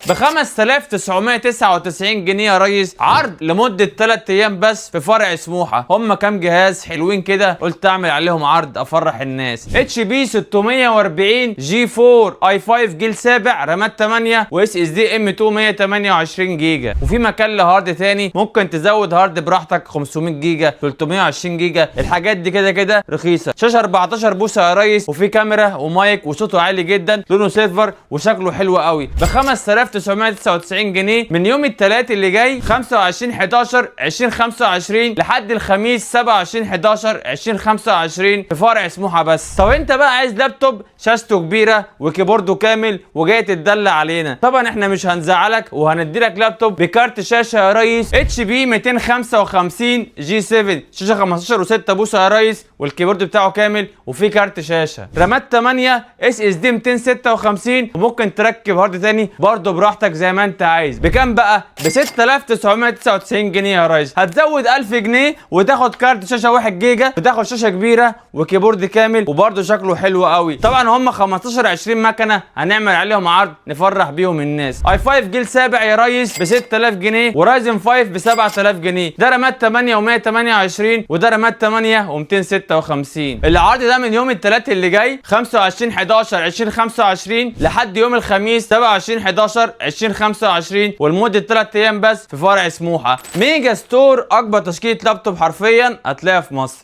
ب 5999 جنيه يا ريس، عرض لمده 3 ايام بس في فرع سموحه. هم كام جهاز حلوين كده، قلت اعمل عليهم عرض افرح الناس. اتش بي 640 جي 4 اي 5 جيل سابع، رامات 8 واس اس دي ام 2 128 جيجا. وفي مكان لهارد تاني ممكن تزود هارد براحتك 500 جيجا 320 جيجا. الحاجات دي كده كده رخيصه. شاشه 14 بوصه يا ريس، وفي كاميرا ومايك وصوته عالي جدا، لونه سيلفر وشكله حلو قوي. ب 5999 جنيه من يوم الثلاث اللي جاي 25 11 2025 لحد الخميس 27 11 2025 في فرع سموحه بس. طب انت بقى عايز لابتوب شاشته كبيره وكيبورده كامل وجاي تتدلع علينا، طبعا احنا مش هنزعلك وهنديلك لابتوب بكارت شاشه يا ريس اتش بي 255 جي 7، شاشه 15 و6 بوصه يا ريس، والكيبورد بتاعه كامل وفي كارت شاشه، رامات 8 اس اس دي 256، وممكن تركب هارد تاني برضه براحتك زي ما انت عايز. بكام بقى؟ ب 6999 جنيه يا ريس. هتزود 1000 جنيه وتاخد كارت شاشه 1 جيجا، وتاخد شاشه كبيره وكيبورد كامل وبرضه شكله حلو قوي. طبعا هم 15 20 مكنه هنعمل عليهم عرض نفرح بيهم الناس. اي 5 جيل سابع يا ريس ب 6000 جنيه، ورايزن 5 ب 7000 جنيه. ده رامات 8 و128، وده رامات 8 و256. العرض ده من يوم الثلاث اللي جاي 25 11 2025 لحد يوم الخميس 27 11 2025، ولمده 3 ايام بس في فرع سموحه. ميجا ستور، اكبر تشكيله لابتوب حرفيا هتلاقيها في مصر.